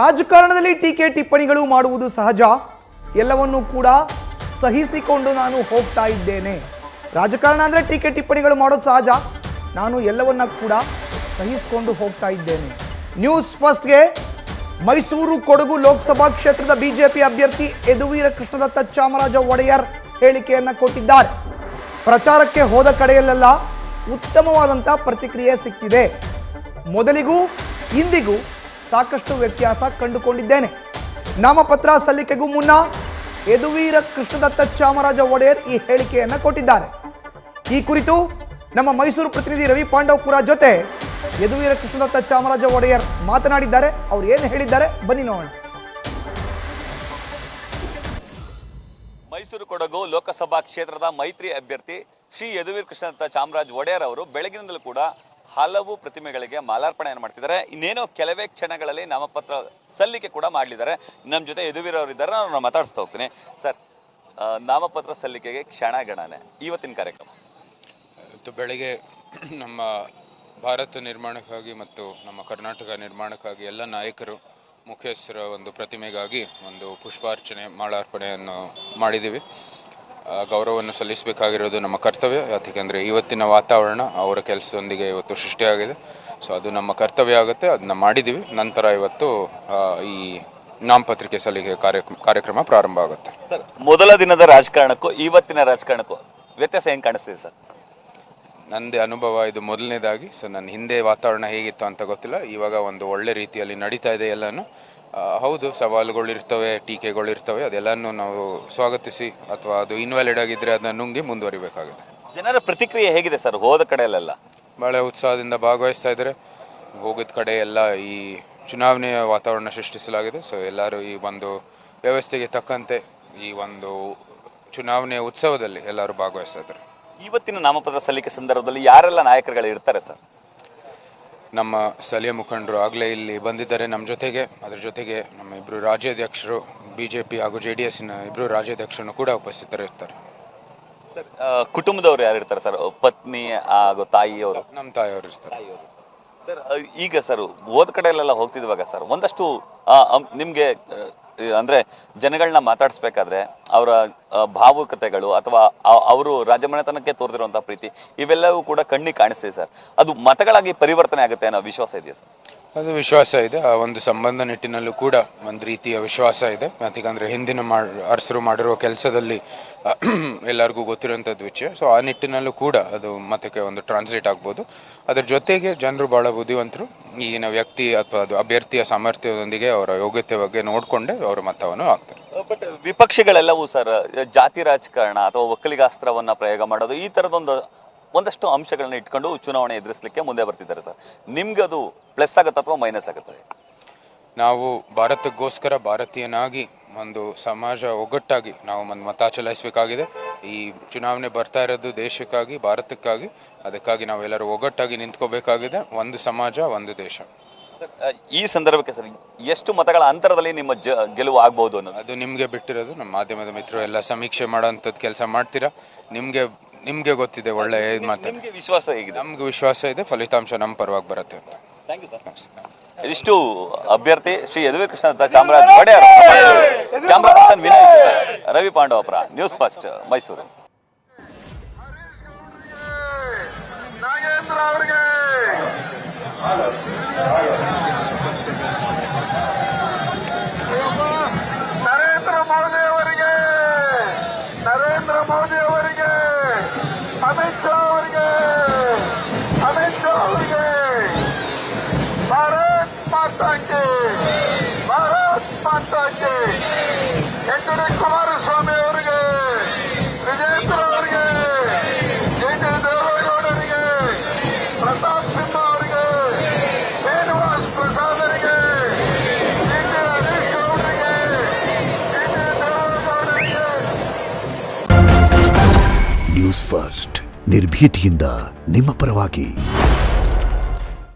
ರಾಜಕಾರಣದಲ್ಲಿ ಟೀಕೆ ಟಿಪ್ಪಣಿಗಳು ಮಾಡುವುದು ಸಹಜ, ಎಲ್ಲವನ್ನೂ ಕೂಡ ಸಹಿಸಿಕೊಂಡು ನಾನು ಹೋಗ್ತಾ ಇದ್ದೇನೆ. ರಾಜಕಾರಣ ಅಂದರೆ ಟೀಕೆ ಟಿಪ್ಪಣಿಗಳು ಮಾಡೋದು ಸಹಜ, ನಾನು ಎಲ್ಲವನ್ನ ಕೂಡ ಸಹಿಸಿಕೊಂಡು ಹೋಗ್ತಾ ಇದ್ದೇನೆ. ನ್ಯೂಸ್ ಫಸ್ಟ್ಗೆ ಮೈಸೂರು ಕೊಡಗು ಲೋಕಸಭಾ ಕ್ಷೇತ್ರದ ಬಿಜೆಪಿ ಅಭ್ಯರ್ಥಿ ಯದುವೀರ ಕೃಷ್ಣದತ್ತ ಚಾಮರಾಜ ಒಡೆಯರ್ ಹೇಳಿಕೆಯನ್ನು ಕೊಟ್ಟಿದ್ದಾರೆ. ಪ್ರಚಾರಕ್ಕೆ ಹೋದ ಕಡೆಯಲ್ಲೆಲ್ಲ ಉತ್ತಮವಾದಂಥ ಪ್ರತಿಕ್ರಿಯೆ ಸಿಕ್ಕಿದೆ. ಮೊದಲಿಗೂ ಇಂದಿಗೂ ಸಾಕಷ್ಟು ವ್ಯತ್ಯಾಸ ಕಂಡುಕೊಂಡಿದ್ದೇನೆ. ನಾಮಪತ್ರ ಸಲ್ಲಿಕೆಗೂ ಮುನ್ನ ಯದುವೀರ ಕೃಷ್ಣದತ್ತ ಚಾಮರಾಜ ಒಡೆಯರ್ ಈ ಹೇಳಿಕೆಯನ್ನು ಕೊಟ್ಟಿದ್ದಾರೆ. ಈ ಕುರಿತು ನಮ್ಮ ಮೈಸೂರು ಪ್ರತಿನಿಧಿ ರವಿ ಪಾಂಡವಪುರ ಜೊತೆ ಯದುವೀರ ಕೃಷ್ಣದತ್ತ ಚಾಮರಾಜ ಒಡೆಯರ್ ಮಾತನಾಡಿದ್ದಾರೆ. ಅವ್ರು ಏನು ಹೇಳಿದ್ದಾರೆ ಬನ್ನಿ ನೋಡೋಣ. ಮೈಸೂರು ಕೊಡಗು ಲೋಕಸಭಾ ಕ್ಷೇತ್ರದ ಮೈತ್ರಿ ಅಭ್ಯರ್ಥಿ ಶ್ರೀ ಯದುವೀರ ಕೃಷ್ಣದತ್ತ ಚಾಮರಾಜ ಒಡೆಯರ್ ಅವರು ಬೆಳಗಿನಿಂದಲೂ ಕೂಡ ಹಲವು ಪ್ರತಿಮೆಗಳಿಗೆ ಮಾಲಾರ್ಪಣೆಯನ್ನು ಮಾಡ್ತಿದ್ದಾರೆ. ಇನ್ನೇನೋ ಕೆಲವೇ ಕ್ಷಣಗಳಲ್ಲಿ ನಾಮಪತ್ರ ಸಲ್ಲಿಕೆ ಕೂಡ ಮಾಡಲಿದ್ದಾರೆ. ನಮ್ಮ ಜೊತೆ ಯದುವೀರ್ ಅವರಿದ್ದಾರೆ, ನಾನು ಮಾತಾಡಿಸ್ತಾ ಹೋಗ್ತೀನಿ. ಸರ್, ನಾಮಪತ್ರ ಸಲ್ಲಿಕೆಗೆ ಕ್ಷಣಗಣನೆ ಇವತ್ತಿನ ಕಾರ್ಯಕ್ರಮ ಇವತ್ತು ಬೆಳಗ್ಗೆ ನಮ್ಮ ಭಾರತ ನಿರ್ಮಾಣಕ್ಕಾಗಿ ಮತ್ತು ನಮ್ಮ ಕರ್ನಾಟಕ ನಿರ್ಮಾಣಕ್ಕಾಗಿ ಎಲ್ಲ ನಾಯಕರು ಮುಖ್ಯಸ್ಥರ ಒಂದು ಪ್ರತಿಮೆಗಾಗಿ ಒಂದು ಪುಷ್ಪಾರ್ಚನೆ ಮಾಲಾರ್ಪಣೆಯನ್ನು ಮಾಡಿದ್ದೀವಿ. ಗೌರವವನ್ನು ಸಲ್ಲಿಸಬೇಕಾಗಿರೋದು ನಮ್ಮ ಕರ್ತವ್ಯ. ಯಾಕೆಂದರೆ ಇವತ್ತಿನ ವಾತಾವರಣ ಅವರ ಕೆಲಸದೊಂದಿಗೆ ಇವತ್ತು ಸೃಷ್ಟಿಯಾಗಿದೆ. ಸೊ ಅದು ನಮ್ಮ ಕರ್ತವ್ಯ ಆಗುತ್ತೆ, ಅದನ್ನ ಮಾಡಿದ್ದೀವಿ. ನಂತರ ಇವತ್ತು ಈ ನಾಮಪತ್ರಿಕೆ ಸಲ್ಲಿಕೆ ಕಾರ್ಯಕ್ರಮ ಪ್ರಾರಂಭ ಆಗುತ್ತೆ. ಸರ್, ಮೊದಲ ದಿನದ ರಾಜಕಾರಣಕ್ಕೂ ಇವತ್ತಿನ ರಾಜಕಾರಣಕ್ಕೂ ವ್ಯತ್ಯಾಸ ಹೆಂಗೆ ಕಾಣಿಸ್ತಿದೆ ಸರ್? ನನ್ನದೇ ಅನುಭವ ಇದು ಮೊದಲನೇದಾಗಿ. ಸೊ ನನ್ನ ಹಿಂದೆ ವಾತಾವರಣ ಹೇಗಿತ್ತು ಅಂತ ಗೊತ್ತಿಲ್ಲ. ಇವಾಗ ಒಂದು ಒಳ್ಳೆ ರೀತಿಯಲ್ಲಿ ನಡೀತಾ ಇದೆ ಎಲ್ಲನೂ. ಹೌದು, ಸವಾಲುಗಳಿರ್ತವೆ, ಟೀಕೆಗಳಿರ್ತವೆ, ಅದೆಲ್ಲನೂ ನಾವು ಸ್ವಾಗತಿಸಿ ಅಥವಾ ಅದು ಇನ್ವ್ಯಾಲಿಡ್ ಆಗಿದ್ರೆ ಅದನ್ನ ನುಂಗಿ ಮುಂದುವರಿಬೇಕಾಗಿದೆ. ಜನರ ಪ್ರತಿಕ್ರಿಯೆ ಹೇಗಿದೆ ಸರ್? ಹೋದ ಕಡೆಯಲ್ಲೆಲ್ಲ ಭಾಳ ಉತ್ಸಾಹದಿಂದ ಭಾಗವಹಿಸ್ತಾ ಇದ್ದಾರೆ. ಹೋಗಿದ ಕಡೆ ಎಲ್ಲ ಈ ಚುನಾವಣೆಯ ವಾತಾವರಣ ಸೃಷ್ಟಿಸಲಾಗಿದೆ. ಸೊ ಎಲ್ಲರೂ ಈ ಒಂದು ವ್ಯವಸ್ಥೆಗೆ ತಕ್ಕಂತೆ ಈ ಒಂದು ಚುನಾವಣೆಯ ಉತ್ಸವದಲ್ಲಿ ಎಲ್ಲರೂ ಭಾಗವಹಿಸ್ತಾ ಇದ್ದಾರೆ. ಇವತ್ತಿನ ನಾಮಪತ್ರ ಸಲ್ಲಿಕೆ ಸಂದರ್ಭದಲ್ಲಿ ಯಾರೆಲ್ಲ ನಾಯಕರುಗಳು ಇರ್ತಾರೆ ಸರ್? ನಮ್ಮ ಸ್ಥಳೀಯ ಮುಖಂಡರು ಆಗಲೇ ಇಲ್ಲಿ ಬಂದಿದ್ದಾರೆ ನಮ್ಮ ಜೊತೆಗೆ. ಅದ್ರ ಜೊತೆಗೆ ನಮ್ಮ ಇಬ್ಬರು ರಾಜ್ಯಾಧ್ಯಕ್ಷರು, ಬಿಜೆಪಿ ಹಾಗೂ JDS ಇಬ್ಬರು ರಾಜ್ಯಾಧ್ಯಕ್ಷರು ಕೂಡ ಉಪಸ್ಥಿತರಿರ್ತಾರೆ. ಸರ್, ಕುಟುಂಬದವರು ಯಾರು ಇರ್ತಾರೆ ಸರ್? ಪತ್ನಿ ಹಾಗೂ ತಾಯಿಯವರು? ನಮ್ಮ ತಾಯಿಯವರು ಇರ್ತಾರೆ. ಸರ್, ಈಗ ಸರ್ ಹೋದ ಕಡೆಯಲ್ಲೆಲ್ಲ ಹೋಗ್ತಿದ್ವಾಗ ಸರ್ ಒಂದಷ್ಟು ನಿಮಗೆ ಅಂದರೆ ಜನಗಳನ್ನ ಮಾತಾಡಿಸ್ಬೇಕಾದ್ರೆ ಅವರ ಭಾವುಕತೆಗಳು ಅಥವಾ ಅವರು ರಾಜಮನೆತನಕ್ಕೆ ತೋರಿದಿರುವಂಥ ಪ್ರೀತಿ ಇವೆಲ್ಲವೂ ಕೂಡ ಕಣ್ಣಿಗೆ ಕಾಣಿಸ್ತಿದೆ ಸರ್. ಅದು ಮತಗಳಾಗಿ ಪರಿವರ್ತನೆ ಆಗುತ್ತೆ ಅನ್ನೋ ವಿಶ್ವಾಸ ಇದೆಯಾ ಸರ್? ಅದು ವಿಶ್ವಾಸ ಇದೆ. ಆ ಒಂದು ಸಂಬಂಧ ನಿಟ್ಟಿನಲ್ಲೂ ಕೂಡ ಒಂದು ರೀತಿಯ ವಿಶ್ವಾಸ ಇದೆ. ಯಾಕಂದರೆ ಹಿಂದಿನ ಅರಸರು ಮಾಡಿರುವ ಕೆಲಸದಲ್ಲಿ ಎಲ್ಲರಿಗೂ ಗೊತ್ತಿರುವಂಥದ್ದು ವಿಷಯ. ಸೊ ಆ ನಿಟ್ಟಿನಲ್ಲೂ ಕೂಡ ಅದು ಮತಕ್ಕೆ ಒಂದು ಟ್ರಾನ್ಸ್ಲೇಟ್ ಆಗ್ಬೋದು. ಅದರ ಜೊತೆಗೆ ಜನರು ಭಾಳ ಬುದ್ಧಿವಂತರು. ಈಗಿನ ವ್ಯಕ್ತಿ ಅಥವಾ ಅದು ಅಭ್ಯರ್ಥಿಯ ಸಾಮರ್ಥ್ಯದೊಂದಿಗೆ ಅವರ ಯೋಗ್ಯತೆ ಬಗ್ಗೆ ನೋಡಿಕೊಂಡೇ ಅವರ ಮತವನ್ನು ಹಾಕ್ತಾರೆ. ಬಟ್ ವಿಪಕ್ಷಗಳೆಲ್ಲವೂ ಸರ್ ಜಾತಿ ರಾಜಕಾರಣ ಅಥವಾ ಒಕ್ಕಲಿಗಾಸ್ತ್ರವನ್ನ ಪ್ರಯೋಗ ಮಾಡೋದು ಈ ಒಂದಷ್ಟು ಅಂಶಗಳನ್ನ ಇಟ್ಕೊಂಡು ಚುನಾವಣೆ ಎದುರಿಸಲಿಕ್ಕೆ ಮುಂದೆ ಬರ್ತಿದ್ದಾರೆ ಸರ್. ನಿಮ್ಗೆ ಅದು ಪ್ಲಸ್ ಆಗುತ್ತೆ ಅಥವಾ ಮೈನಸ್ ಆಗುತ್ತೆ? ನಾವು ಭಾರತಕ್ಕೋಸ್ಕರ ಭಾರತೀಯನಾಗಿ ಒಂದು ಸಮಾಜ ಒಗ್ಗಟ್ಟಾಗಿ ನಾವು ಒಂದು ಮತ ಚಲಾಯಿಸಬೇಕಾಗಿದೆ. ಈ ಚುನಾವಣೆ ಬರ್ತಾ ಇರೋದು ದೇಶಕ್ಕಾಗಿ, ಭಾರತಕ್ಕಾಗಿ. ಅದಕ್ಕಾಗಿ ನಾವೆಲ್ಲರೂ ಒಗ್ಗಟ್ಟಾಗಿ ನಿಂತ್ಕೋಬೇಕಾಗಿದೆ. ಒಂದು ಸಮಾಜ, ಒಂದು ದೇಶ. ಈ ಸಂದರ್ಭಕ್ಕೆ ಸರ್ ಎಷ್ಟು ಮತಗಳ ಅಂತರದಲ್ಲಿ ನಿಮ್ಮ ಗೆಲುವು ಆಗ್ಬಹುದು ಅನ್ನೋದು ಅದು ನಿಮಗೆ ಬಿಟ್ಟಿರೋದು. ನಮ್ಮ ಮಾಧ್ಯಮದ ಮಿತ್ರರು ಎಲ್ಲ ಸಮೀಕ್ಷೆ ಮಾಡೋಂಥದ್ದು ಕೆಲಸ ಮಾಡ್ತೀರಾ. ನಿಮ್ಗೆ ಗೊತ್ತಿದೆ, ಒಳ್ಳೆ ಇದು ಮಾಡ್ತಾರೆ. ನಿಮಗೆ ವಿಶ್ವಾಸ ಹೇಗಿದೆ? ನಮ್ಗೆ ವಿಶ್ವಾಸ ಇದೆ, ಫಲಿತಾಂಶ ನಮ್ಮ ಪರವಾಗಿ ಬರುತ್ತೆ ಅಂತ. Thank you sir. ಇದಿಷ್ಟು ಅಭ್ಯರ್ಥಿ Shri Yaduveer Krishnadatta Chamaraja Wadiyar. Camera person Vinay, Ravi Pandavapura, news first, Mysuru. Narendra Modi ಅವರಿಗೆ, ಅಮಿತ್ ಶಾ ಅವರಿಗೆ ಭಾರತ್ ಮಾತಾ ಕಿ, ಭಾರತ್ ಮಾತಾ ಕಿ. HD ಕುಮಾರಸ್ವಾಮಿ ಅವರಿಗೆ, ವಿಜೇಂದ್ರ ಅವರಿಗೆ, JD ದೇವೇಗೌಡರಿಗೆ, ಪ್ರತಾಪ್ ಸಿಂಹ ಅವರಿಗೆ, ಶ್ರೀನಿವಾಸ್ ಪ್ರಸಾದ್ ಅವರಿಗೆ, ಹರೀಶ್ ಅವರಿಗೆ, ದೇವೇಗೌಡರಿಗೆ. ನ್ಯೂಸ್ ಫಸ್ಟ್, ನಿರ್ಭೀತಿಯಿಂದ ನಿಮ್ಮ ಪರವಾಗಿ.